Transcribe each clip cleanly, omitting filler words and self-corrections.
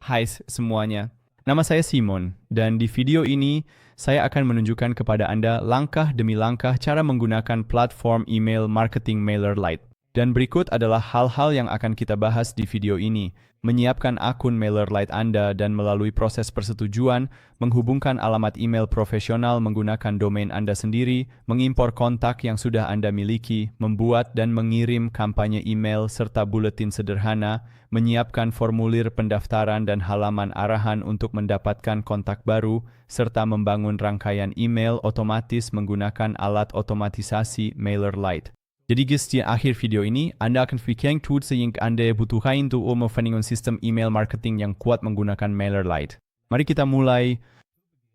Hai semuanya, nama saya Simon, dan di video ini saya akan menunjukkan kepada Anda langkah demi langkah cara menggunakan platform email marketing MailerLite. Dan berikut adalah hal-hal yang akan kita bahas di video ini. Menyiapkan akun MailerLite Anda dan melalui proses persetujuan, menghubungkan alamat email profesional menggunakan domain Anda sendiri, mengimpor kontak yang sudah Anda miliki, membuat dan mengirim kampanye email serta buletin sederhana, menyiapkan formulir pendaftaran dan halaman arahan untuk mendapatkan kontak baru, serta membangun rangkaian email otomatis menggunakan alat otomatisasi MailerLite. Jadi guys, di akhir video ini, Anda akan fikir tools yang Anda butuhkan untuk membangun sistem email marketing yang kuat menggunakan MailerLite. Mari kita mulai.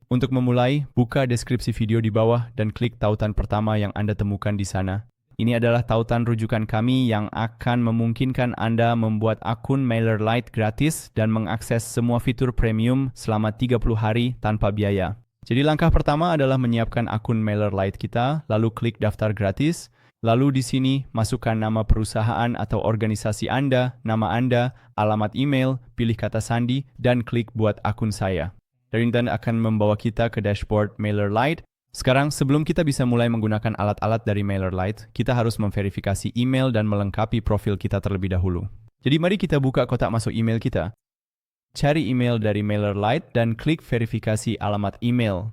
Untuk memulai, buka deskripsi video di bawah dan klik tautan pertama yang Anda temukan di sana. Ini adalah tautan rujukan kami yang akan memungkinkan Anda membuat akun MailerLite gratis dan mengakses semua fitur premium selama 30 hari tanpa biaya. Jadi langkah pertama adalah menyiapkan akun MailerLite kita, lalu klik daftar gratis. Lalu di sini, masukkan nama perusahaan atau organisasi Anda, nama Anda, alamat email, pilih kata sandi, dan klik buat akun saya. Dan ini akan membawa kita ke dashboard MailerLite. Sekarang, sebelum kita bisa mulai menggunakan alat-alat dari MailerLite, kita harus memverifikasi email dan melengkapi profil kita terlebih dahulu. Jadi mari kita buka kotak masuk email kita. Cari email dari MailerLite dan klik verifikasi alamat email.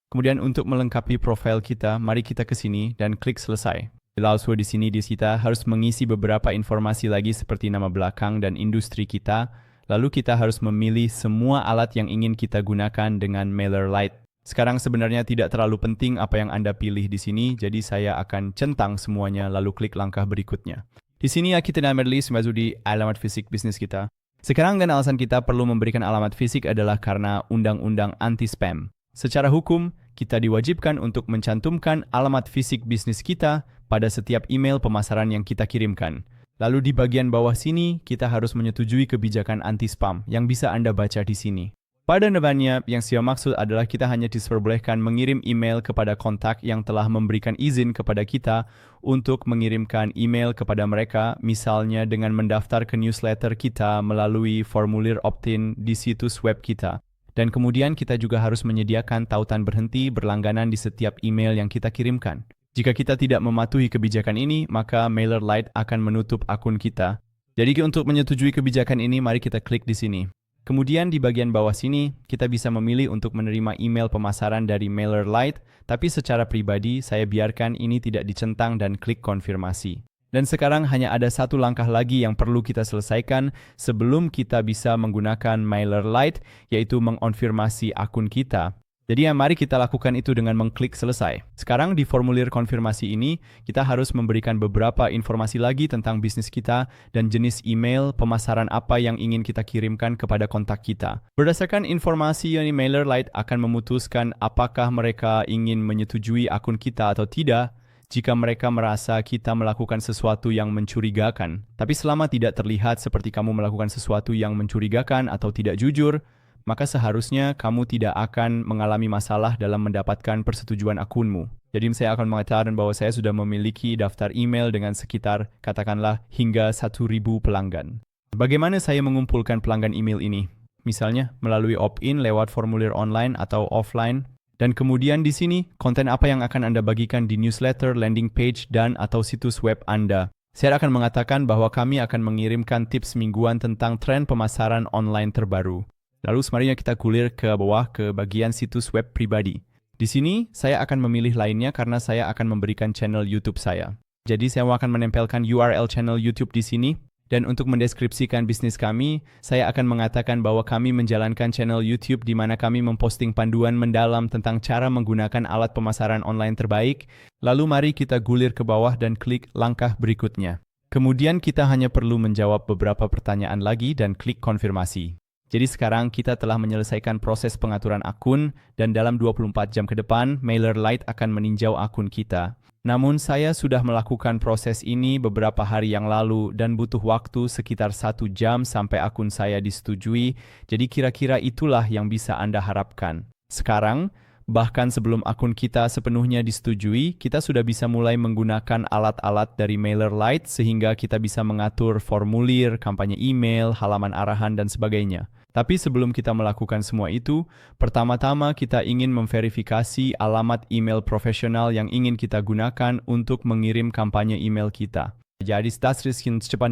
Kemudian untuk melengkapi profil kita, mari kita ke sini dan klik selesai. Lalu di sini kita harus mengisi beberapa informasi lagi seperti nama belakang dan industri kita. Lalu kita harus memilih semua alat yang ingin kita gunakan dengan MailerLite. Sekarang sebenarnya tidak terlalu penting apa yang Anda pilih di sini, jadi saya akan centang semuanya lalu klik langkah berikutnya. Di sini kita menulis di alamat fisik bisnis kita. Sekarang dan alasan kita perlu memberikan alamat fisik adalah karena undang-undang anti-spam. Secara hukum, kita diwajibkan untuk mencantumkan alamat fisik bisnis kita pada setiap email pemasaran yang kita kirimkan. Lalu di bagian bawah sini, kita harus menyetujui kebijakan anti-spam yang bisa Anda baca di sini. Pada depannya, yang saya maksud adalah kita hanya diperbolehkan mengirim email kepada kontak yang telah memberikan izin kepada kita untuk mengirimkan email kepada mereka, misalnya dengan mendaftar ke newsletter kita melalui formulir opt-in di situs web kita. Dan kemudian kita juga harus menyediakan tautan berhenti berlangganan di setiap email yang kita kirimkan. Jika kita tidak mematuhi kebijakan ini, maka MailerLite akan menutup akun kita. Jadi untuk menyetujui kebijakan ini, mari kita klik di sini. Kemudian di bagian bawah sini, kita bisa memilih untuk menerima email pemasaran dari MailerLite, tapi secara pribadi saya biarkan ini tidak dicentang dan klik konfirmasi. Dan sekarang hanya ada satu langkah lagi yang perlu kita selesaikan sebelum kita bisa menggunakan MailerLite, yaitu mengonfirmasi akun kita. Jadi mari kita lakukan itu dengan mengklik selesai. Sekarang di formulir konfirmasi ini, kita harus memberikan beberapa informasi lagi tentang bisnis kita dan jenis email pemasaran apa yang ingin kita kirimkan kepada kontak kita. Berdasarkan informasi yang MailerLite akan memutuskan apakah mereka ingin menyetujui akun kita atau tidak, jika mereka merasa kita melakukan sesuatu yang mencurigakan. Tapi selama tidak terlihat seperti kamu melakukan sesuatu yang mencurigakan atau tidak jujur, maka seharusnya kamu tidak akan mengalami masalah dalam mendapatkan persetujuan akunmu. Jadi saya akan mengatakan bahwa saya sudah memiliki daftar email dengan sekitar, katakanlah, hingga 1.000 pelanggan. Bagaimana saya mengumpulkan pelanggan email ini? Misalnya, melalui opt-in lewat formulir online atau offline. Dan kemudian di sini, konten apa yang akan Anda bagikan di newsletter, landing page, dan atau situs web Anda. Saya akan mengatakan bahwa kami akan mengirimkan tips mingguan tentang tren pemasaran online terbaru. Lalu semarnya kita kulir ke bawah ke bagian situs web pribadi. Di sini, saya akan memilih lainnya karena saya akan memberikan channel YouTube saya. Jadi saya akan menempelkan URL channel YouTube di sini. Dan untuk mendeskripsikan bisnis kami, saya akan mengatakan bahwa kami menjalankan channel YouTube di mana kami memposting panduan mendalam tentang cara menggunakan alat pemasaran online terbaik. Lalu mari kita gulir ke bawah dan klik langkah berikutnya. Kemudian kita hanya perlu menjawab beberapa pertanyaan lagi dan klik konfirmasi. Jadi sekarang kita telah menyelesaikan proses pengaturan akun dan dalam 24 jam ke depan, MailerLite akan meninjau akun kita. Namun saya sudah melakukan proses ini beberapa hari yang lalu dan butuh waktu sekitar 1 jam sampai akun saya disetujui, jadi kira-kira itulah yang bisa Anda harapkan. Sekarang, Bahkan sebelum akun kita sepenuhnya disetujui, kita sudah bisa mulai menggunakan alat-alat dari MailerLite sehingga kita bisa mengatur formulir, kampanye email, halaman arahan, dan sebagainya. Tapi sebelum kita melakukan semua itu, pertama-tama kita ingin memverifikasi alamat email profesional yang ingin kita gunakan untuk mengirim kampanye email kita. Jadi statistik cepat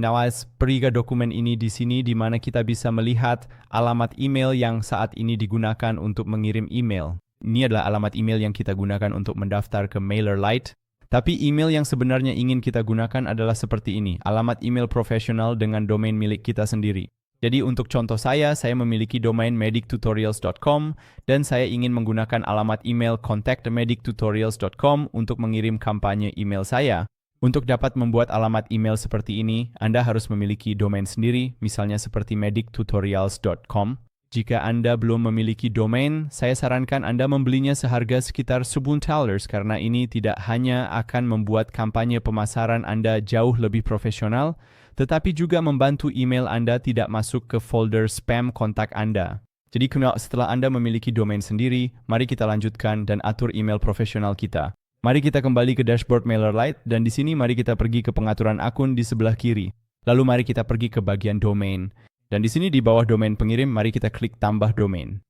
periga dokumen ini di sini di mana kita bisa melihat alamat email yang saat ini digunakan untuk mengirim email. Ini adalah alamat email yang kita gunakan untuk mendaftar ke MailerLite. Tapi email yang sebenarnya ingin kita gunakan adalah seperti ini, alamat email profesional dengan domain milik kita sendiri. Jadi untuk contoh saya memiliki domain medictutorials.com dan saya ingin menggunakan alamat email contact@medictutorials.com untuk mengirim kampanye email saya. Untuk dapat membuat alamat email seperti ini, Anda harus memiliki domain sendiri, misalnya seperti medictutorials.com. Jika Anda belum memiliki domain, saya sarankan Anda membelinya seharga sekitar $1 karena ini tidak hanya akan membuat kampanye pemasaran Anda jauh lebih profesional, tetapi juga membantu email Anda tidak masuk ke folder spam kontak Anda. Jadi setelah Anda memiliki domain sendiri, mari kita lanjutkan dan atur email profesional kita. Mari kita kembali ke dashboard MailerLite dan di sini mari kita pergi ke pengaturan akun di sebelah kiri. Lalu mari kita pergi ke bagian domain. Dan di sini di bawah domain pengirim, mari kita klik tambah domain.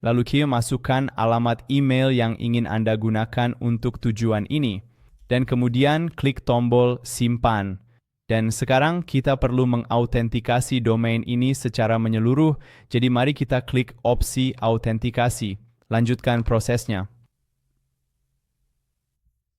Lalu kita masukkan alamat email yang ingin Anda gunakan untuk tujuan ini. Dan kemudian klik tombol simpan. Dan sekarang kita perlu mengautentikasi domain ini secara menyeluruh. Jadi mari kita klik opsi autentikasi. Lanjutkan prosesnya.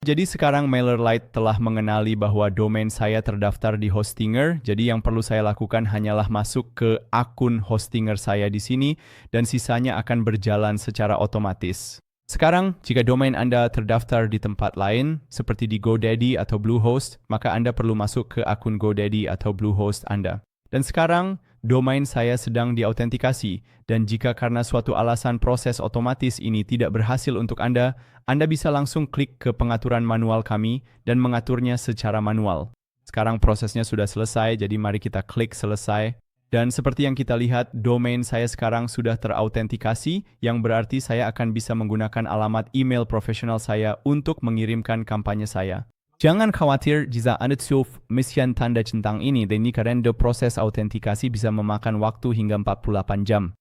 Jadi sekarang MailerLite telah mengenali bahwa domain saya terdaftar di Hostinger, jadi yang perlu saya lakukan hanyalah masuk ke akun Hostinger saya di sini dan sisanya akan berjalan secara otomatis. Sekarang, jika domain Anda terdaftar di tempat lain, seperti di GoDaddy atau Bluehost, maka Anda perlu masuk ke akun GoDaddy atau Bluehost Anda. Dan sekarang, domain saya sedang diautentikasi, dan jika karena suatu alasan proses otomatis ini tidak berhasil untuk Anda bisa langsung klik ke pengaturan manual kami dan mengaturnya secara manual. Sekarang prosesnya sudah selesai, jadi mari kita klik selesai. Dan seperti yang kita lihat, domain saya sekarang sudah terautentikasi, yang berarti saya akan bisa menggunakan alamat email profesional saya untuk mengirimkan kampanye saya. Jangan khawatir jika Anda cuma misian tanda centang ini, dan ini karena proses autentikasi bisa memakan waktu hingga 48 jam.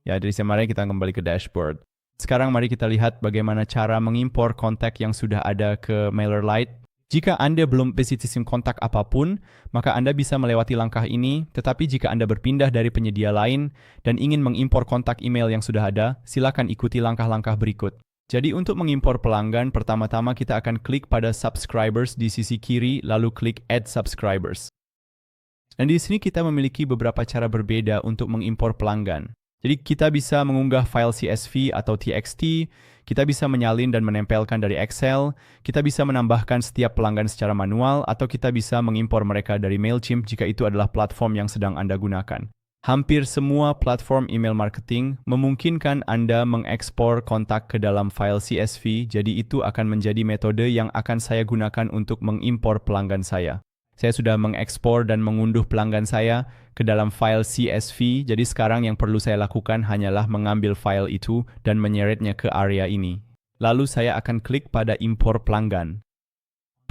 Ya, dari sini mari kita kembali ke dashboard. Sekarang mari kita lihat bagaimana cara mengimpor kontak yang sudah ada ke MailerLite. Jika Anda belum memiliki sistem kontak apapun, maka Anda bisa melewati langkah ini, tetapi jika Anda berpindah dari penyedia lain dan ingin mengimpor kontak email yang sudah ada, silakan ikuti langkah-langkah berikut. Jadi untuk mengimpor pelanggan, pertama-tama kita akan klik pada subscribers di sisi kiri, lalu klik add subscribers. Dan di sini kita memiliki beberapa cara berbeda untuk mengimpor pelanggan. Jadi kita bisa mengunggah file CSV atau TXT, kita bisa menyalin dan menempelkan dari Excel, kita bisa menambahkan setiap pelanggan secara manual, atau kita bisa mengimpor mereka dari Mailchimp jika itu adalah platform yang sedang Anda gunakan. Hampir semua platform email marketing memungkinkan Anda mengekspor kontak ke dalam file CSV, jadi itu akan menjadi metode yang akan saya gunakan untuk mengimpor pelanggan saya. Saya sudah mengekspor dan mengunduh pelanggan saya ke dalam file CSV, jadi sekarang yang perlu saya lakukan hanyalah mengambil file itu dan menyeretnya ke area ini. Lalu saya akan klik pada impor pelanggan.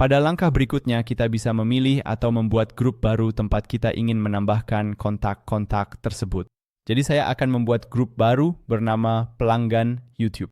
Pada langkah berikutnya, kita bisa memilih atau membuat grup baru tempat kita ingin menambahkan kontak-kontak tersebut. Jadi saya akan membuat grup baru bernama pelanggan YouTube.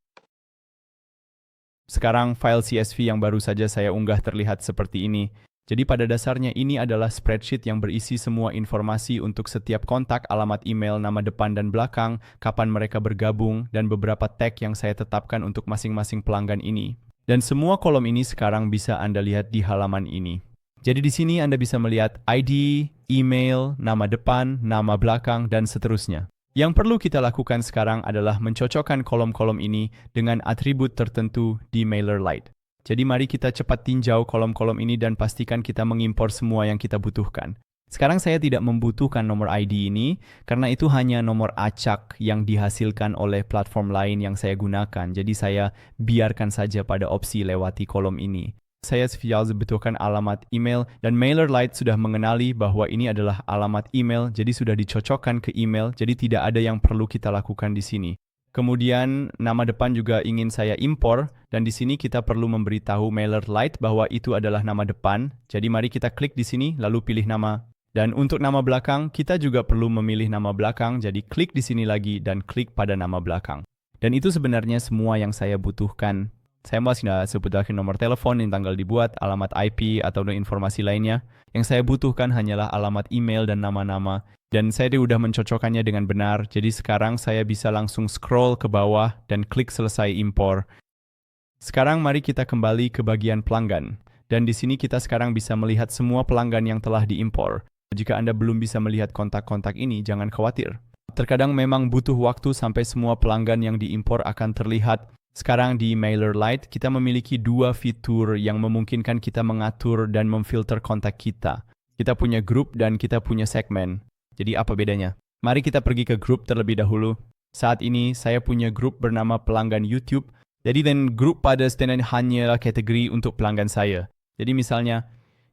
Sekarang file CSV yang baru saja saya unggah terlihat seperti ini. Jadi pada dasarnya ini adalah spreadsheet yang berisi semua informasi untuk setiap kontak, alamat email, nama depan dan belakang, kapan mereka bergabung, dan beberapa tag yang saya tetapkan untuk masing-masing pelanggan ini. Dan semua kolom ini sekarang bisa Anda lihat di halaman ini. Jadi di sini Anda bisa melihat ID, email, nama depan, nama belakang, dan seterusnya. Yang perlu kita lakukan sekarang adalah mencocokkan kolom-kolom ini dengan atribut tertentu di MailerLite. Jadi mari kita cepat tinjau kolom-kolom ini dan pastikan kita mengimpor semua yang kita butuhkan. Sekarang saya tidak membutuhkan nomor ID ini karena itu hanya nomor acak yang dihasilkan oleh platform lain yang saya gunakan. Jadi saya biarkan saja pada opsi lewati kolom ini. Saya butuhkan alamat email dan MailerLite sudah mengenali bahwa ini adalah alamat email, jadi sudah dicocokkan ke email, jadi tidak ada yang perlu kita lakukan di sini. Kemudian nama depan juga ingin saya impor, dan di sini kita perlu memberitahu MailerLite bahwa itu adalah nama depan. Jadi mari kita klik di sini lalu pilih nama. Dan untuk nama belakang, kita juga perlu memilih nama belakang, jadi klik di sini lagi dan klik pada nama belakang. Dan itu sebenarnya semua yang saya butuhkan. Saya masih tidak sebutkan nomor telepon yang tanggal dibuat, alamat IP, atau informasi lainnya. Yang saya butuhkan hanyalah alamat email dan nama-nama. Dan saya sudah mencocokkannya dengan benar, jadi sekarang saya bisa langsung scroll ke bawah dan klik selesai impor. Sekarang mari kita kembali ke bagian pelanggan. Dan di sini kita sekarang bisa melihat semua pelanggan yang telah diimpor. Jika Anda belum bisa melihat kontak-kontak ini, jangan khawatir. Terkadang memang butuh waktu sampai semua pelanggan yang diimpor akan terlihat. Sekarang di MailerLite, kita memiliki dua fitur yang memungkinkan kita mengatur dan memfilter kontak kita. Kita punya grup dan kita punya segmen. Jadi apa bedanya? Mari kita pergi ke grup terlebih dahulu. Saat ini saya punya grup bernama pelanggan YouTube. Jadi dan grup pada standar hanyalah kategori untuk pelanggan saya. Jadi misalnya,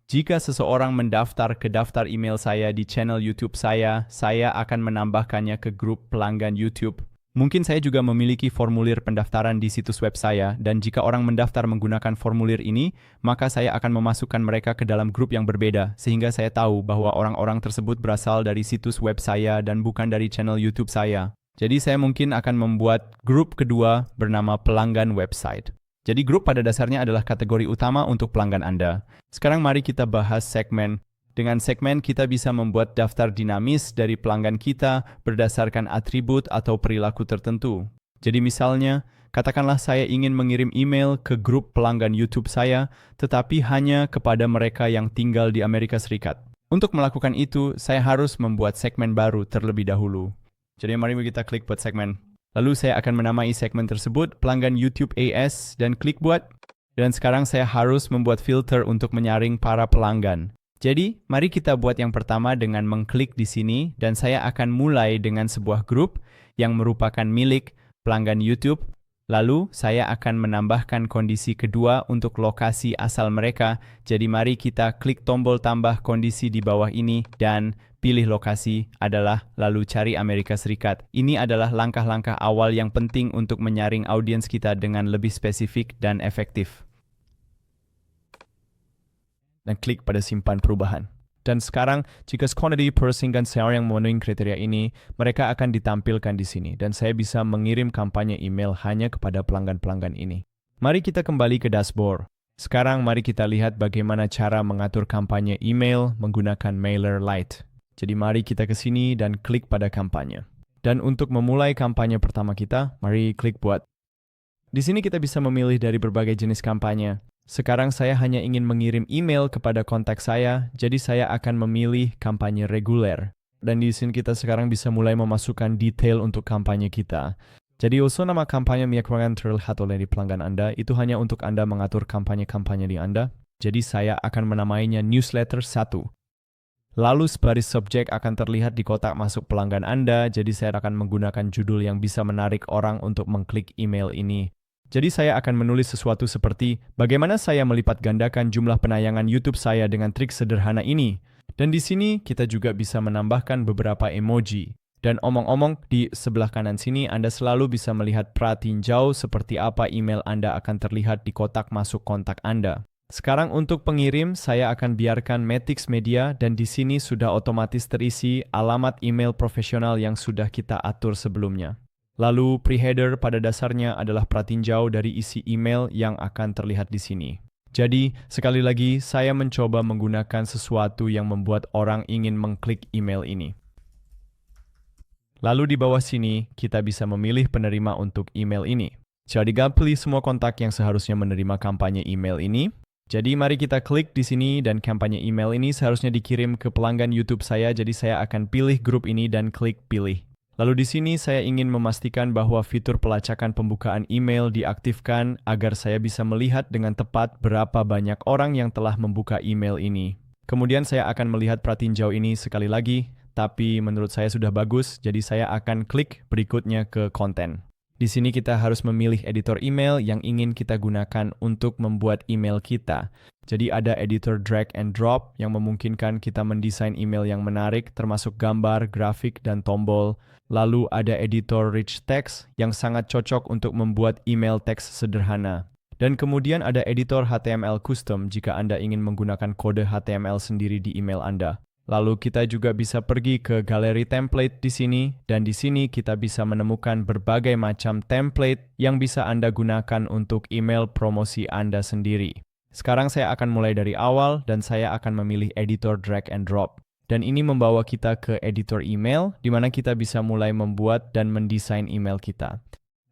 jika seseorang mendaftar ke daftar email saya di channel YouTube saya akan menambahkannya ke grup pelanggan YouTube. Mungkin saya juga memiliki formulir pendaftaran di situs web saya, dan jika orang mendaftar menggunakan formulir ini, maka saya akan memasukkan mereka ke dalam grup yang berbeda, sehingga saya tahu bahwa orang-orang tersebut berasal dari situs web saya dan bukan dari channel YouTube saya. Jadi saya mungkin akan membuat grup kedua bernama pelanggan website. Jadi grup pada dasarnya adalah kategori utama untuk pelanggan Anda. Sekarang mari kita bahas segmen. Dengan segmen kita bisa membuat daftar dinamis dari pelanggan kita berdasarkan atribut atau perilaku tertentu. Jadi misalnya, katakanlah saya ingin mengirim email ke grup pelanggan YouTube saya, tetapi hanya kepada mereka yang tinggal di Amerika Serikat. Untuk melakukan itu, saya harus membuat segmen baru terlebih dahulu. Jadi mari kita klik buat segmen. Lalu saya akan menamai segmen tersebut pelanggan YouTube AS dan klik buat. Dan sekarang saya harus membuat filter untuk menyaring para pelanggan. Jadi, mari kita buat yang pertama dengan mengklik di sini dan saya akan mulai dengan sebuah grup yang merupakan milik pelanggan YouTube. Lalu, saya akan menambahkan kondisi kedua untuk lokasi asal mereka. Jadi, mari kita klik tombol tambah kondisi di bawah ini dan pilih lokasi adalah lalu cari Amerika Serikat. Ini adalah langkah-langkah awal yang penting untuk menyaring audiens kita dengan lebih spesifik dan efektif. Dan klik pada simpan perubahan. Dan sekarang, jika quantity person dan share yang memenuhi kriteria ini, mereka akan ditampilkan di sini. Dan saya bisa mengirim kampanye email hanya kepada pelanggan-pelanggan ini. Mari kita kembali ke dashboard. Sekarang mari kita lihat bagaimana cara mengatur kampanye email menggunakan MailerLite. Jadi mari kita ke sini dan klik pada kampanye. Dan untuk memulai kampanye pertama kita, mari klik buat. Di sini kita bisa memilih dari berbagai jenis kampanye. Sekarang saya hanya ingin mengirim email kepada kontak saya, jadi saya akan memilih kampanye reguler. Dan di sini kita sekarang bisa mulai memasukkan detail untuk kampanye kita. Jadi usul nama kampanye yang akan terlihat oleh pelanggan Anda, itu hanya untuk Anda mengatur kampanye-kampanye di Anda. Jadi saya akan menamainya newsletter 1. Lalu sebaris subjek akan terlihat di kotak masuk pelanggan Anda, jadi saya akan menggunakan judul yang bisa menarik orang untuk mengklik email ini. Jadi saya akan menulis sesuatu seperti, bagaimana saya melipat gandakan jumlah penayangan YouTube saya dengan trik sederhana ini. Dan di sini kita juga bisa menambahkan beberapa emoji. Dan omong-omong, di sebelah kanan sini Anda selalu bisa melihat pratinjau seperti apa email Anda akan terlihat di kotak masuk kontak Anda. Sekarang untuk pengirim, saya akan biarkan Matrix Media dan di sini sudah otomatis terisi alamat email profesional yang sudah kita atur sebelumnya. Lalu pre-header pada dasarnya adalah pratinjau dari isi email yang akan terlihat di sini. Jadi, sekali lagi saya mencoba menggunakan sesuatu yang membuat orang ingin mengklik email ini. Lalu di bawah sini, kita bisa memilih penerima untuk email ini. Jadi pilih semua kontak yang seharusnya menerima kampanye email ini. Jadi mari kita klik di sini dan kampanye email ini seharusnya dikirim ke pelanggan YouTube saya, jadi saya akan pilih grup ini dan klik pilih. Lalu di sini saya ingin memastikan bahwa fitur pelacakan pembukaan email diaktifkan agar saya bisa melihat dengan tepat berapa banyak orang yang telah membuka email ini. Kemudian saya akan melihat pratinjau ini sekali lagi, tapi menurut saya sudah bagus, jadi saya akan klik berikutnya ke konten. Di sini kita harus memilih editor email yang ingin kita gunakan untuk membuat email kita. Jadi ada editor drag and drop yang memungkinkan kita mendesain email yang menarik termasuk gambar, grafik, dan tombol. Lalu ada editor rich text yang sangat cocok untuk membuat email teks sederhana. Dan kemudian ada editor HTML custom jika Anda ingin menggunakan kode HTML sendiri di email Anda. Lalu kita juga bisa pergi ke galeri template di sini, dan di sini kita bisa menemukan berbagai macam template yang bisa Anda gunakan untuk email promosi Anda sendiri. Sekarang saya akan mulai dari awal dan saya akan memilih editor drag and drop. Dan ini membawa kita ke editor email, di mana kita bisa mulai membuat dan mendesain email kita.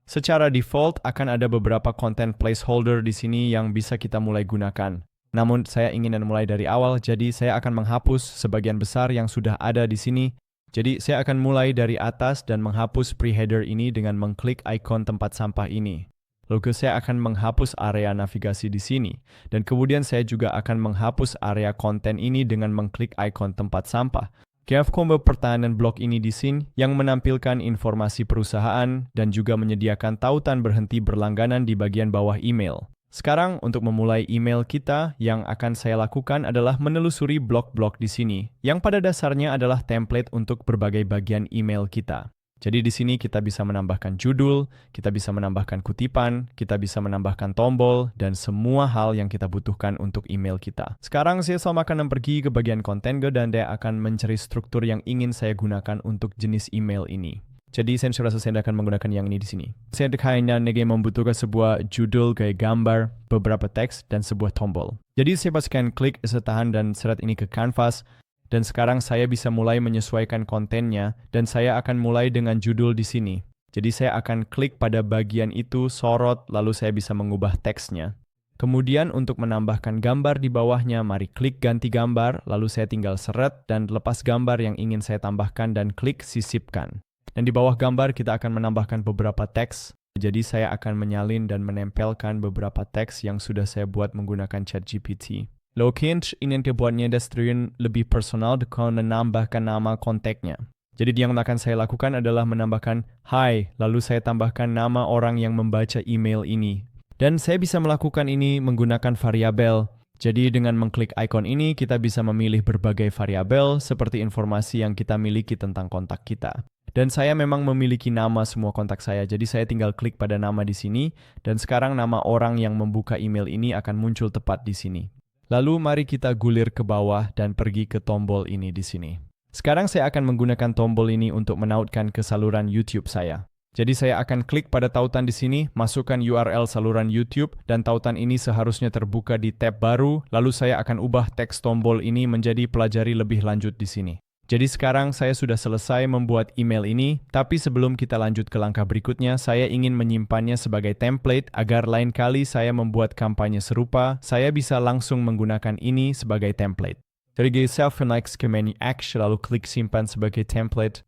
Secara default akan ada beberapa content placeholder di sini yang bisa kita mulai gunakan. Namun saya ingin mulai dari awal, jadi saya akan menghapus sebagian besar yang sudah ada di sini. Jadi saya akan mulai dari atas dan menghapus pre-header ini dengan mengklik ikon tempat sampah ini. Lalu saya akan menghapus area navigasi di sini. Dan kemudian saya juga akan menghapus area konten ini dengan mengklik ikon tempat sampah. Give combo pertahanan blok ini di sini yang menampilkan informasi perusahaan dan juga menyediakan tautan berhenti berlangganan di bagian bawah email. Sekarang untuk memulai email kita, yang akan saya lakukan adalah menelusuri blok-blok di sini, yang pada dasarnya adalah template untuk berbagai bagian email kita. Jadi di sini kita bisa menambahkan judul, kita bisa menambahkan kutipan, kita bisa menambahkan tombol, dan semua hal yang kita butuhkan untuk email kita. Sekarang saya akan pergi ke bagian konten dan dia akan mencari struktur yang ingin saya gunakan untuk jenis email ini. Jadi saya rasa saya akan menggunakan yang ini di sini. Saya hanya membutuhkan sebuah judul, kayak gambar, beberapa teks, dan sebuah tombol. Jadi saya pastikan klik setahan dan seret ini ke kanvas. Dan sekarang saya bisa mulai menyesuaikan kontennya, dan saya akan mulai dengan judul di sini. Jadi saya akan klik pada bagian itu, sorot, lalu saya bisa mengubah teksnya. Kemudian untuk menambahkan gambar di bawahnya, mari klik ganti gambar, lalu saya tinggal seret dan lepas gambar yang ingin saya tambahkan dan klik sisipkan. Dan di bawah gambar kita akan menambahkan beberapa teks. Jadi saya akan menyalin dan menempelkan beberapa teks yang sudah saya buat menggunakan ChatGPT. Lokinch ini dibuatnya dasarnya lebih personal dengan menambahkan nama kontaknya. Jadi yang akan saya lakukan adalah menambahkan hi, lalu saya tambahkan nama orang yang membaca email ini. Dan saya bisa melakukan ini menggunakan variabel. Jadi dengan mengklik ikon ini kita bisa memilih berbagai variabel seperti informasi yang kita miliki tentang kontak kita. Dan saya memang memiliki nama semua kontak saya, jadi saya tinggal klik pada nama di sini, dan sekarang nama orang yang membuka email ini akan muncul tepat di sini. Lalu mari kita gulir ke bawah dan pergi ke tombol ini di sini. Sekarang saya akan menggunakan tombol ini untuk menautkan ke saluran YouTube saya. Jadi saya akan klik pada tautan di sini, masukkan URL saluran YouTube, dan tautan ini seharusnya terbuka di tab baru, lalu saya akan ubah teks tombol ini menjadi pelajari lebih lanjut di sini. Jadi sekarang saya sudah selesai membuat email ini, tapi sebelum kita lanjut ke langkah berikutnya, saya ingin menyimpannya sebagai template agar lain kali saya membuat kampanye serupa, saya bisa langsung menggunakan ini sebagai template. Jadi saya next ke menu action lalu klik simpan sebagai template.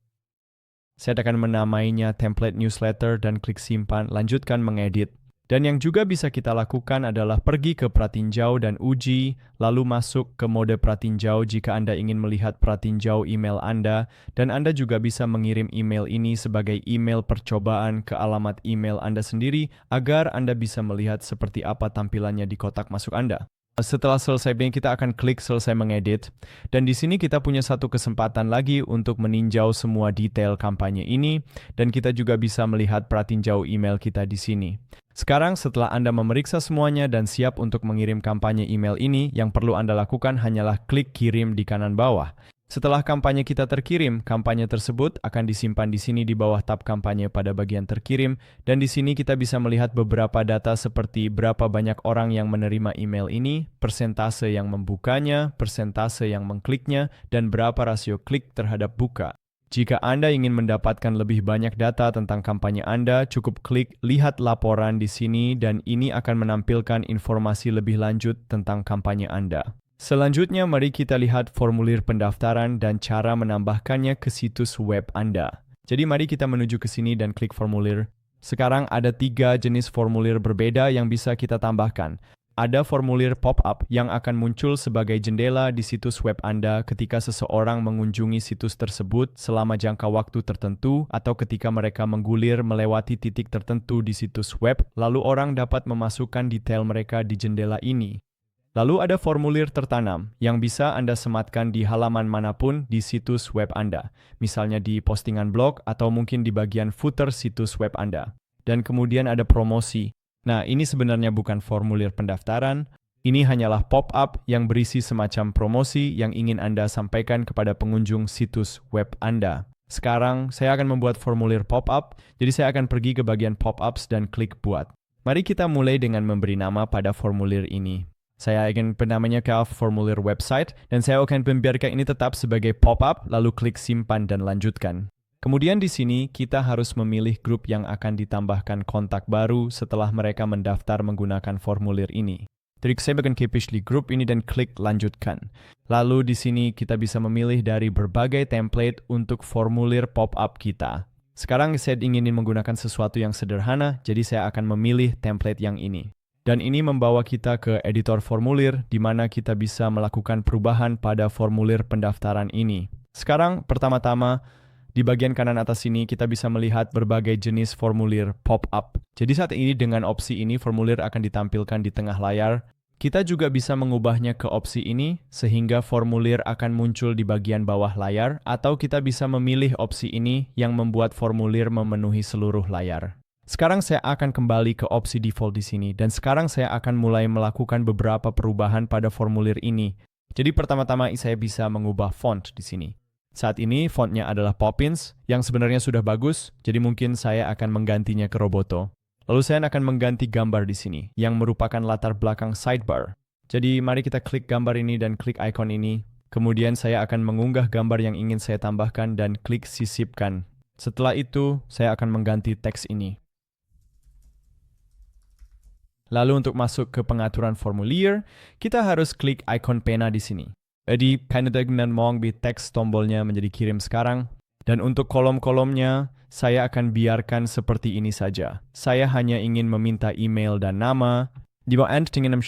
Saya akan menamainya template newsletter dan klik simpan, lanjutkan mengedit. Dan yang juga bisa kita lakukan adalah pergi ke pratinjau dan uji, lalu masuk ke mode pratinjau jika Anda ingin melihat pratinjau email Anda, dan Anda juga bisa mengirim email ini sebagai email percobaan ke alamat email Anda sendiri agar Anda bisa melihat seperti apa tampilannya di kotak masuk Anda. Setelah selesai, kita akan klik selesai mengedit, dan di sini kita punya satu kesempatan lagi untuk meninjau semua detail kampanye ini, dan kita juga bisa melihat pratinjau email kita di sini. Sekarang setelah Anda memeriksa semuanya dan siap untuk mengirim kampanye email ini, yang perlu Anda lakukan hanyalah klik kirim di kanan bawah. Setelah kampanye kita terkirim, kampanye tersebut akan disimpan di sini di bawah tab kampanye pada bagian terkirim, dan di sini kita bisa melihat beberapa data seperti berapa banyak orang yang menerima email ini, persentase yang membukanya, persentase yang mengkliknya, dan berapa rasio klik terhadap buka. Jika Anda ingin mendapatkan lebih banyak data tentang kampanye Anda, cukup klik lihat laporan di sini dan ini akan menampilkan informasi lebih lanjut tentang kampanye Anda. Selanjutnya, mari kita lihat formulir pendaftaran dan cara menambahkannya ke situs web Anda. Jadi mari kita menuju ke sini dan klik formulir. Sekarang ada 3 jenis formulir berbeda yang bisa kita tambahkan. Ada formulir pop-up yang akan muncul sebagai jendela di situs web Anda ketika seseorang mengunjungi situs tersebut selama jangka waktu tertentu atau ketika mereka menggulir melewati titik tertentu di situs web, lalu orang dapat memasukkan detail mereka di jendela ini. Lalu ada formulir tertanam yang bisa Anda sematkan di halaman manapun di situs web Anda, misalnya di postingan blog atau mungkin di bagian footer situs web Anda. Dan kemudian ada promosi. Nah, ini sebenarnya bukan formulir pendaftaran, ini hanyalah pop-up yang berisi semacam promosi yang ingin Anda sampaikan kepada pengunjung situs web Anda. Sekarang, saya akan membuat formulir pop-up, jadi saya akan pergi ke bagian pop-ups dan klik buat. Mari kita mulai dengan memberi nama pada formulir ini. Saya akan namanya ke formulir website, dan saya akan membiarkan ini tetap sebagai pop-up, lalu klik simpan dan lanjutkan. Kemudian di sini, kita harus memilih grup yang akan ditambahkan kontak baru setelah mereka mendaftar menggunakan formulir ini. Jadi saya akan pilih grup ini dan klik lanjutkan. Lalu di sini kita bisa memilih dari berbagai template untuk formulir pop-up kita. Sekarang saya ingin menggunakan sesuatu yang sederhana, jadi saya akan memilih template yang ini. Dan ini membawa kita ke editor formulir, di mana kita bisa melakukan perubahan pada formulir pendaftaran ini. Sekarang, pertama-tama, di bagian kanan atas sini kita bisa melihat berbagai jenis formulir pop-up. Jadi saat ini dengan opsi ini, formulir akan ditampilkan di tengah layar. Kita juga bisa mengubahnya ke opsi ini, sehingga formulir akan muncul di bagian bawah layar, atau kita bisa memilih opsi ini yang membuat formulir memenuhi seluruh layar. Sekarang saya akan kembali ke opsi default di sini, dan sekarang saya akan mulai melakukan beberapa perubahan pada formulir ini. Jadi pertama-tama saya bisa mengubah font di sini. Saat ini fontnya adalah Poppins, yang sebenarnya sudah bagus, jadi mungkin saya akan menggantinya ke Roboto. Lalu saya akan mengganti gambar di sini, yang merupakan latar belakang sidebar. Jadi mari kita klik gambar ini dan klik icon ini. Kemudian saya akan mengunggah gambar yang ingin saya tambahkan dan klik sisipkan. Setelah itu, saya akan mengganti teks ini. Lalu untuk masuk ke pengaturan formulir, kita harus klik icon pena di sini. Jadi, dengan mengubah teks tombolnya menjadi kirim sekarang. Dan untuk kolom-kolomnya, saya akan biarkan seperti ini saja. Saya hanya ingin meminta email dan nama. Di bawah Anda ingin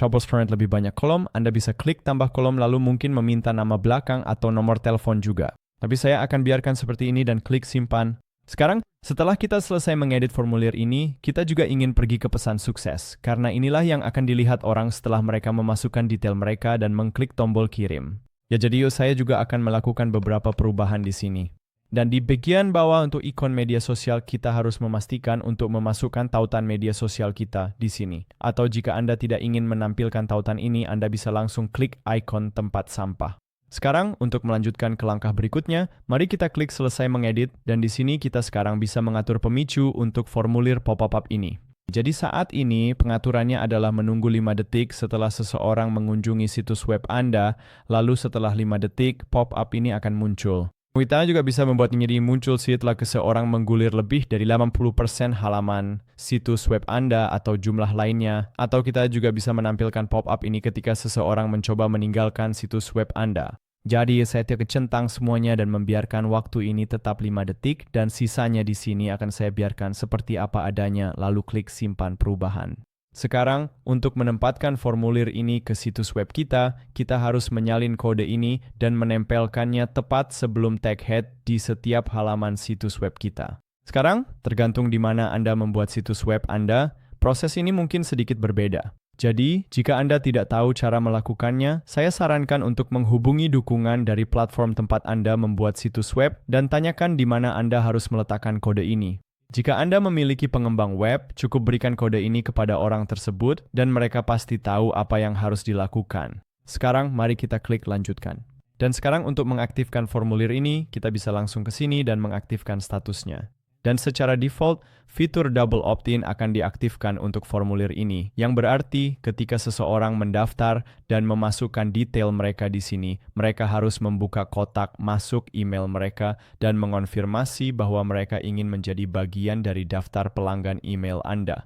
lebih banyak kolom, Anda bisa klik tambah kolom lalu mungkin meminta nama belakang atau nomor telepon juga. Tapi saya akan biarkan seperti ini dan klik simpan. Sekarang, setelah kita selesai mengedit formulir ini, kita juga ingin pergi ke pesan sukses, karena inilah yang akan dilihat orang setelah mereka memasukkan detail mereka dan mengklik tombol kirim. Ya, jadi saya juga akan melakukan beberapa perubahan di sini. Dan di bagian bawah untuk ikon media sosial, kita harus memastikan untuk memasukkan tautan media sosial kita di sini. Atau jika Anda tidak ingin menampilkan tautan ini, Anda bisa langsung klik ikon tempat sampah. Sekarang, untuk melanjutkan ke langkah berikutnya, mari kita klik selesai mengedit, dan di sini kita sekarang bisa mengatur pemicu untuk formulir pop-up ini. Jadi saat ini, pengaturannya adalah menunggu 5 detik setelah seseorang mengunjungi situs web Anda, lalu setelah 5 detik, pop-up ini akan muncul. Kita juga bisa membuatnya jadi muncul setelah seseorang menggulir lebih dari 80% halaman situs web Anda atau jumlah lainnya, atau kita juga bisa menampilkan pop-up ini ketika seseorang mencoba meninggalkan situs web Anda. Jadi saya centang semuanya dan membiarkan waktu ini tetap 5 detik dan sisanya di sini akan saya biarkan seperti apa adanya lalu klik simpan perubahan. Sekarang, untuk menempatkan formulir ini ke situs web kita harus menyalin kode ini dan menempelkannya tepat sebelum tag head di setiap halaman situs web kita. Sekarang, tergantung di mana Anda membuat situs web Anda, proses ini mungkin sedikit berbeda. Jadi, jika Anda tidak tahu cara melakukannya, saya sarankan untuk menghubungi dukungan dari platform tempat Anda membuat situs web dan tanyakan di mana Anda harus meletakkan kode ini. Jika Anda memiliki pengembang web, cukup berikan kode ini kepada orang tersebut dan mereka pasti tahu apa yang harus dilakukan. Sekarang, mari kita klik lanjutkan. Dan sekarang untuk mengaktifkan formulir ini, kita bisa langsung ke sini dan mengaktifkan statusnya. Dan secara default, fitur double opt-in akan diaktifkan untuk formulir ini, yang berarti ketika seseorang mendaftar dan memasukkan detail mereka di sini, mereka harus membuka kotak masuk email mereka dan mengonfirmasi bahwa mereka ingin menjadi bagian dari daftar pelanggan email Anda.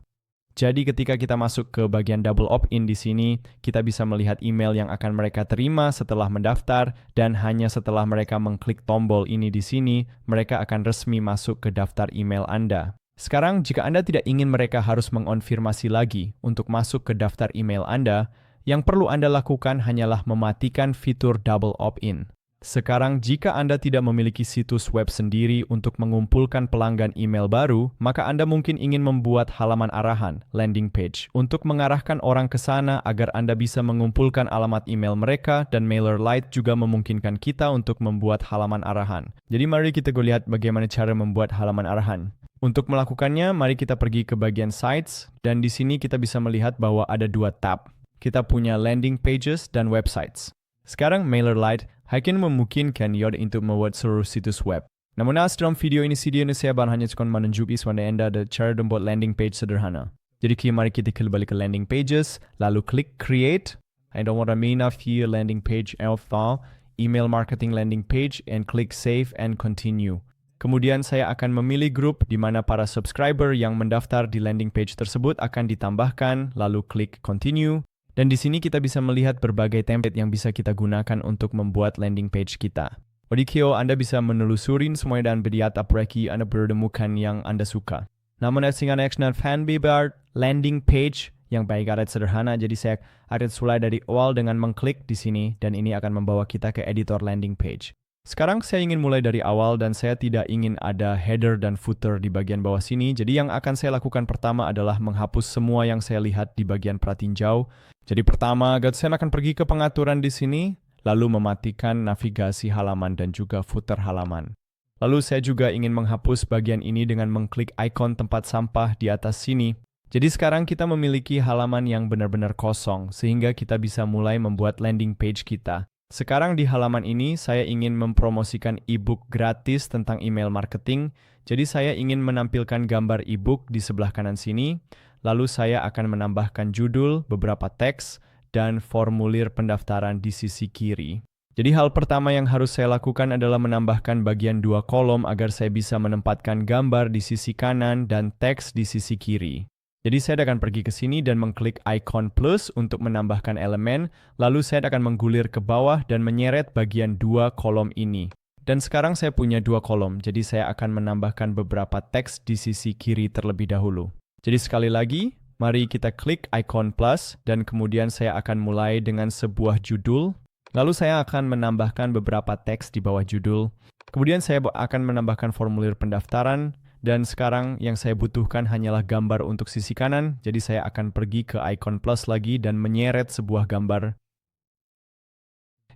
Jadi ketika kita masuk ke bagian double opt-in di sini, kita bisa melihat email yang akan mereka terima setelah mendaftar dan hanya setelah mereka mengklik tombol ini di sini, mereka akan resmi masuk ke daftar email Anda. Sekarang, jika Anda tidak ingin mereka harus mengonfirmasi lagi untuk masuk ke daftar email Anda, yang perlu Anda lakukan hanyalah mematikan fitur double opt-in. Sekarang, jika Anda tidak memiliki situs web sendiri untuk mengumpulkan pelanggan email baru, maka Anda mungkin ingin membuat halaman arahan, landing page, untuk mengarahkan orang ke sana agar Anda bisa mengumpulkan alamat email mereka, dan MailerLite juga memungkinkan kita untuk membuat halaman arahan. Jadi mari kita lihat bagaimana cara membuat halaman arahan. Untuk melakukannya, mari kita pergi ke bagian Sites, dan di sini kita bisa melihat bahwa ada dua tab. Kita punya Landing Pages dan Websites. Sekarang MailerLite akan memungkinkan untuk membuat seluruh situs web. Namun dalam video ini saya hanya akan menunjukkan kepada Anda cara membuat landing page sederhana. Jadi mari kita kembali ke landing pages, lalu klik create. I don't want to main of here landing page alpha, email marketing landing page, and klik save and continue. Kemudian saya akan memilih grup di mana para subscriber yang mendaftar di landing page tersebut akan ditambahkan, lalu klik continue. Dan di sini kita bisa melihat berbagai template yang bisa kita gunakan untuk membuat landing page kita. Odikio, Anda bisa menelusurin semuanya dan melihat apalagi Anda menemukan yang Anda suka. Namun dengan fanbase landing page yang baik ada sederhana, jadi saya akan mulai dari awal dengan mengklik di sini dan ini akan membawa kita ke editor landing page. Sekarang saya ingin mulai dari awal dan saya tidak ingin ada header dan footer di bagian bawah sini. Jadi yang akan saya lakukan pertama adalah menghapus semua yang saya lihat di bagian pratinjau. Jadi pertama, saya akan pergi ke pengaturan di sini, lalu mematikan navigasi halaman dan juga footer halaman. Lalu saya juga ingin menghapus bagian ini dengan mengklik ikon tempat sampah di atas sini. Jadi sekarang kita memiliki halaman yang benar-benar kosong, sehingga kita bisa mulai membuat landing page kita. Sekarang di halaman ini saya ingin mempromosikan e-book gratis tentang email marketing. Jadi saya ingin menampilkan gambar e-book di sebelah kanan sini. Lalu saya akan menambahkan judul, beberapa teks, dan formulir pendaftaran di sisi kiri. Jadi hal pertama yang harus saya lakukan adalah menambahkan bagian dua kolom agar saya bisa menempatkan gambar di sisi kanan dan teks di sisi kiri. Jadi saya akan pergi ke sini dan mengklik icon plus untuk menambahkan elemen, lalu saya akan menggulir ke bawah dan menyeret bagian dua kolom ini. Dan sekarang saya punya dua kolom, jadi saya akan menambahkan beberapa teks di sisi kiri terlebih dahulu. Jadi sekali lagi, mari kita klik icon plus dan kemudian saya akan mulai dengan sebuah judul. Lalu saya akan menambahkan beberapa teks di bawah judul. Kemudian saya akan menambahkan formulir pendaftaran. Dan sekarang yang saya butuhkan hanyalah gambar untuk sisi kanan, jadi saya akan pergi ke icon plus lagi dan menyeret sebuah gambar.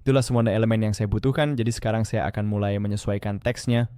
Itulah semua elemen yang saya butuhkan, jadi sekarang saya akan mulai menyesuaikan teksnya.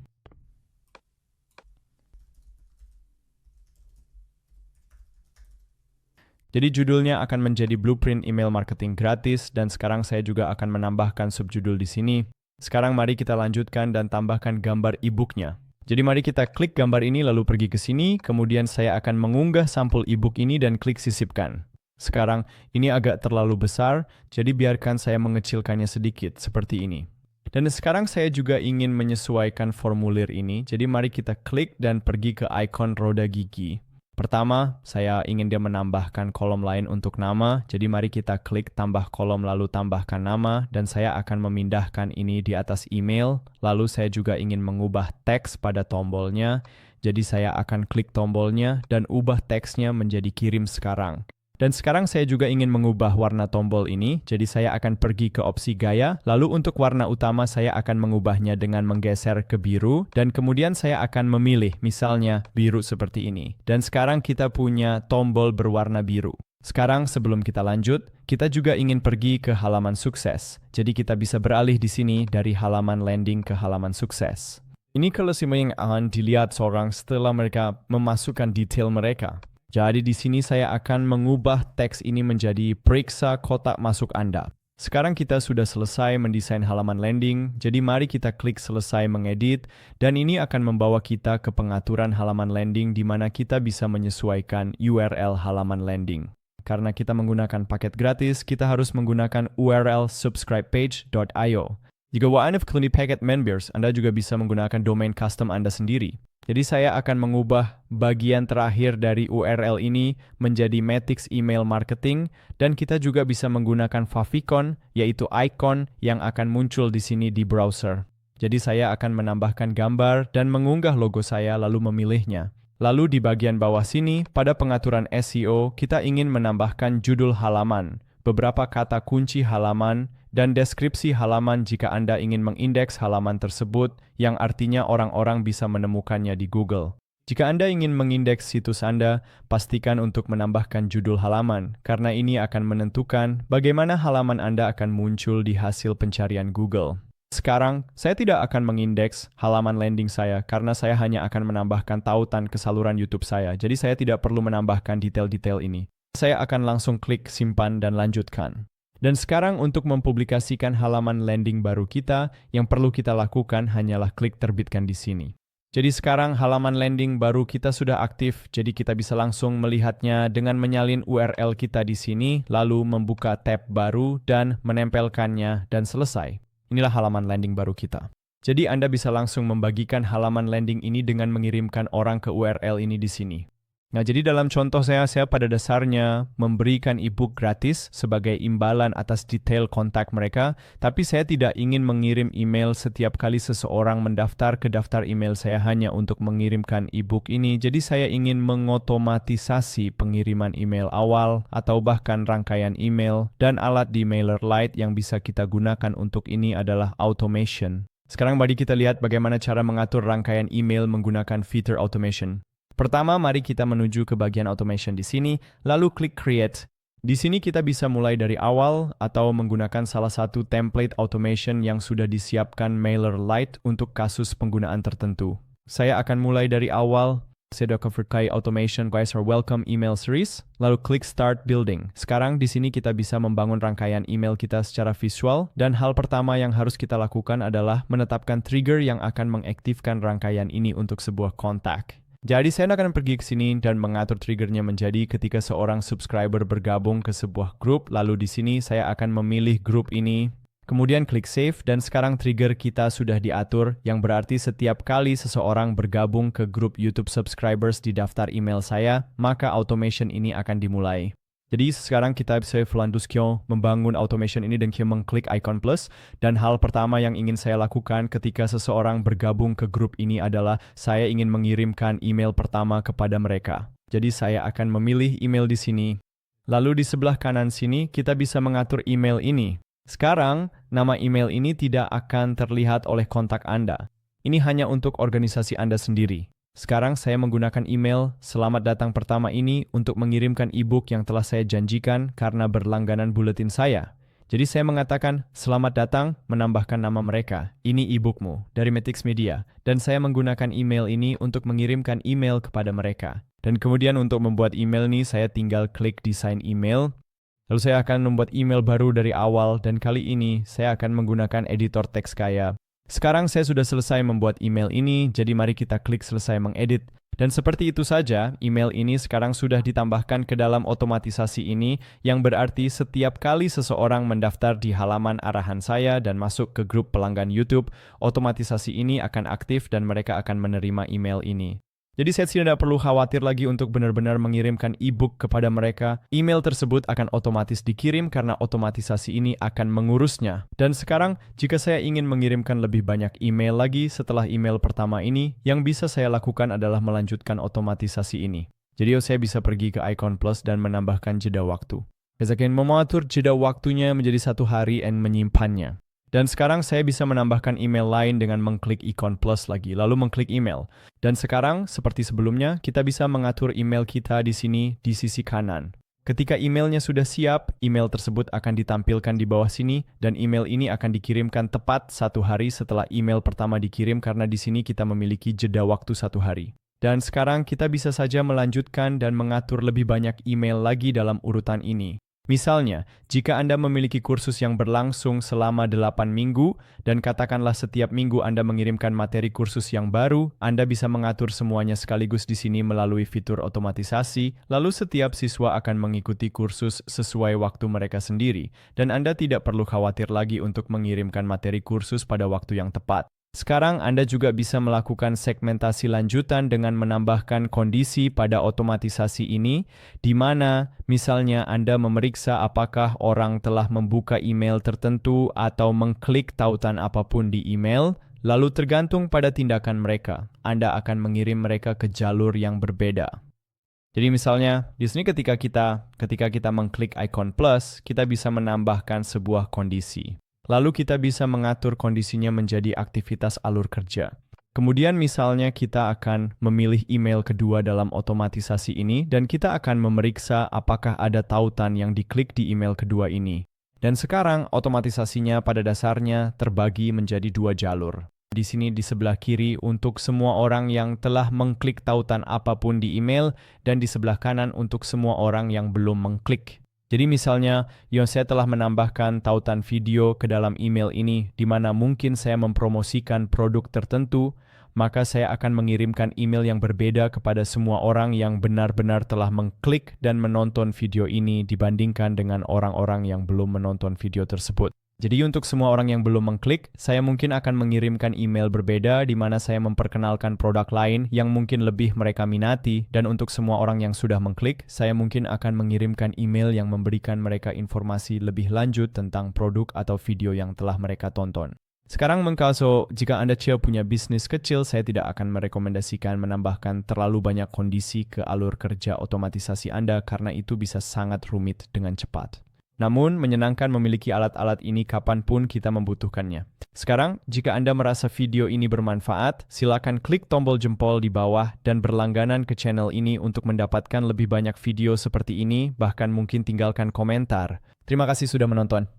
Jadi judulnya akan menjadi Blueprint Email Marketing Gratis, dan sekarang saya juga akan menambahkan subjudul di sini. Sekarang mari kita lanjutkan dan tambahkan gambar e-booknya. Jadi mari kita klik gambar ini lalu pergi ke sini, kemudian saya akan mengunggah sampul e-book ini dan klik sisipkan. Sekarang ini agak terlalu besar, jadi biarkan saya mengecilkannya sedikit seperti ini. Dan sekarang saya juga ingin menyesuaikan formulir ini, jadi mari kita klik dan pergi ke ikon roda gigi. Pertama, saya ingin dia menambahkan kolom lain untuk nama, jadi mari kita klik tambah kolom lalu tambahkan nama, dan saya akan memindahkan ini di atas email, lalu saya juga ingin mengubah teks pada tombolnya, jadi saya akan klik tombolnya dan ubah teksnya menjadi kirim sekarang. Dan sekarang saya juga ingin mengubah warna tombol ini, jadi saya akan pergi ke opsi gaya, lalu untuk warna utama saya akan mengubahnya dengan menggeser ke biru, dan kemudian saya akan memilih, misalnya biru seperti ini. Dan sekarang kita punya tombol berwarna biru. Sekarang sebelum kita lanjut, kita juga ingin pergi ke halaman sukses. Jadi kita bisa beralih di sini dari halaman landing ke halaman sukses. Ini kalau semua yang akan dilihat seorang setelah mereka memasukkan detail mereka. Jadi di sini saya akan mengubah teks ini menjadi periksa kotak masuk Anda. Sekarang kita sudah selesai mendesain halaman landing, jadi mari kita klik selesai mengedit, dan ini akan membawa kita ke pengaturan halaman landing di mana kita bisa menyesuaikan URL halaman landing. Karena kita menggunakan paket gratis, kita harus menggunakan URL subscribepage.io. Jika Anda memiliki paket members, Anda juga bisa menggunakan domain custom Anda sendiri. Jadi saya akan mengubah bagian terakhir dari URL ini menjadi Matix Email Marketing, dan kita juga bisa menggunakan favicon, yaitu icon yang akan muncul di sini di browser. Jadi saya akan menambahkan gambar dan mengunggah logo saya lalu memilihnya. Lalu di bagian bawah sini, pada pengaturan SEO, kita ingin menambahkan judul halaman, beberapa kata kunci halaman, dan deskripsi halaman jika Anda ingin mengindeks halaman tersebut, yang artinya orang-orang bisa menemukannya di Google. Jika Anda ingin mengindeks situs Anda, pastikan untuk menambahkan judul halaman, karena ini akan menentukan bagaimana halaman Anda akan muncul di hasil pencarian Google. Sekarang, saya tidak akan mengindeks halaman landing saya karena saya hanya akan menambahkan tautan ke saluran YouTube saya, jadi saya tidak perlu menambahkan detail-detail ini. Saya akan langsung klik simpan dan lanjutkan. Dan sekarang untuk mempublikasikan halaman landing baru kita, yang perlu kita lakukan hanyalah klik terbitkan di sini. Jadi sekarang halaman landing baru kita sudah aktif, jadi kita bisa langsung melihatnya dengan menyalin URL kita di sini, lalu membuka tab baru dan menempelkannya dan selesai. Inilah halaman landing baru kita. Jadi Anda bisa langsung membagikan halaman landing ini dengan mengirimkan orang ke URL ini di sini. Nah, jadi dalam contoh saya pada dasarnya memberikan e-book gratis sebagai imbalan atas detail kontak mereka, tapi saya tidak ingin mengirim email setiap kali seseorang mendaftar ke daftar email saya hanya untuk mengirimkan e-book ini. Jadi saya ingin mengotomatisasi pengiriman email awal atau bahkan rangkaian email, dan alat di MailerLite yang bisa kita gunakan untuk ini adalah automation. Sekarang mari kita lihat bagaimana cara mengatur rangkaian email menggunakan fitur automation. Pertama, mari kita menuju ke bagian automation di sini, lalu klik create. Di sini kita bisa mulai dari awal atau menggunakan salah satu template automation yang sudah disiapkan MailerLite untuk kasus penggunaan tertentu. Saya akan mulai dari awal. Saya sudah pakai automation guys or welcome email series, lalu klik start building. Sekarang di sini kita bisa membangun rangkaian email kita secara visual, dan hal pertama yang harus kita lakukan adalah menetapkan trigger yang akan mengaktifkan rangkaian ini untuk sebuah kontak. Jadi saya akan pergi ke sini dan mengatur triggernya menjadi ketika seorang subscriber bergabung ke sebuah grup, lalu di sini saya akan memilih grup ini, kemudian klik save, dan sekarang trigger kita sudah diatur, yang berarti setiap kali seseorang bergabung ke grup YouTube subscribers di daftar email saya, maka automation ini akan dimulai. Jadi sekarang kita bisa membangun automation ini dengan mengklik icon plus, dan hal pertama yang ingin saya lakukan ketika seseorang bergabung ke grup ini adalah saya ingin mengirimkan email pertama kepada mereka. Jadi saya akan memilih email di sini. Lalu di sebelah kanan sini kita bisa mengatur email ini. Sekarang nama email ini tidak akan terlihat oleh kontak Anda. Ini hanya untuk organisasi Anda sendiri. Sekarang saya menggunakan email selamat datang pertama ini untuk mengirimkan e-book yang telah saya janjikan karena berlangganan buletin saya. Jadi saya mengatakan selamat datang, menambahkan nama mereka. Ini e-bookmu dari Matix Media, dan saya menggunakan email ini untuk mengirimkan email kepada mereka. Dan kemudian untuk membuat email ini saya tinggal klik desain email. Lalu saya akan membuat email baru dari awal, dan kali ini saya akan menggunakan editor teks kaya. Sekarang saya sudah selesai membuat email ini, jadi mari kita klik selesai mengedit. Dan seperti itu saja, email ini sekarang sudah ditambahkan ke dalam otomatisasi ini, yang berarti setiap kali seseorang mendaftar di halaman arahan saya dan masuk ke grup pelanggan YouTube, otomatisasi ini akan aktif dan mereka akan menerima email ini. Jadi saya tidak perlu khawatir lagi untuk benar-benar mengirimkan e-book kepada mereka. Email tersebut akan otomatis dikirim karena otomatisasi ini akan mengurusnya. Dan sekarang, jika saya ingin mengirimkan lebih banyak email lagi setelah email pertama ini, yang bisa saya lakukan adalah melanjutkan otomatisasi ini. Jadi saya bisa pergi ke icon plus dan menambahkan jeda waktu. Saya akan mengatur jeda waktunya menjadi 1 hari dan menyimpannya. Dan sekarang saya bisa menambahkan email lain dengan mengklik ikon plus lagi, lalu mengklik email. Dan sekarang, seperti sebelumnya, kita bisa mengatur email kita di sini di sisi kanan. Ketika emailnya sudah siap, email tersebut akan ditampilkan di bawah sini, dan email ini akan dikirimkan tepat 1 hari setelah email pertama dikirim karena di sini kita memiliki jeda waktu 1 hari. Dan sekarang kita bisa saja melanjutkan dan mengatur lebih banyak email lagi dalam urutan ini. Misalnya, jika Anda memiliki kursus yang berlangsung selama 8 minggu, dan katakanlah setiap minggu Anda mengirimkan materi kursus yang baru, Anda bisa mengatur semuanya sekaligus di sini melalui fitur otomatisasi, lalu setiap siswa akan mengikuti kursus sesuai waktu mereka sendiri, dan Anda tidak perlu khawatir lagi untuk mengirimkan materi kursus pada waktu yang tepat. Sekarang Anda juga bisa melakukan segmentasi lanjutan dengan menambahkan kondisi pada otomatisasi ini, di mana misalnya Anda memeriksa apakah orang telah membuka email tertentu atau mengklik tautan apapun di email, lalu tergantung pada tindakan mereka, Anda akan mengirim mereka ke jalur yang berbeda. Jadi misalnya, di sini ketika kita mengklik icon plus, kita bisa menambahkan sebuah kondisi. Lalu kita bisa mengatur kondisinya menjadi aktivitas alur kerja. Kemudian misalnya kita akan memilih email kedua dalam otomatisasi ini dan kita akan memeriksa apakah ada tautan yang diklik di email kedua ini. Dan sekarang otomatisasinya pada dasarnya terbagi menjadi dua jalur. Di sini di sebelah kiri untuk semua orang yang telah mengklik tautan apapun di email dan di sebelah kanan untuk semua orang yang belum mengklik. Jadi misalnya, saya telah menambahkan tautan video ke dalam email ini di mana mungkin saya mempromosikan produk tertentu, maka saya akan mengirimkan email yang berbeda kepada semua orang yang benar-benar telah mengklik dan menonton video ini dibandingkan dengan orang-orang yang belum menonton video tersebut. Jadi untuk semua orang yang belum mengklik, saya mungkin akan mengirimkan email berbeda di mana saya memperkenalkan produk lain yang mungkin lebih mereka minati, dan untuk semua orang yang sudah mengklik, saya mungkin akan mengirimkan email yang memberikan mereka informasi lebih lanjut tentang produk atau video yang telah mereka tonton. Sekarang mengkaso, jika Anda punya bisnis kecil, saya tidak akan merekomendasikan menambahkan terlalu banyak kondisi ke alur kerja otomatisasi Anda karena itu bisa sangat rumit dengan cepat. Namun, menyenangkan memiliki alat-alat ini kapanpun kita membutuhkannya. Sekarang, jika Anda merasa video ini bermanfaat, silakan klik tombol jempol di bawah dan berlangganan ke channel ini untuk mendapatkan lebih banyak video seperti ini, bahkan mungkin tinggalkan komentar. Terima kasih sudah menonton.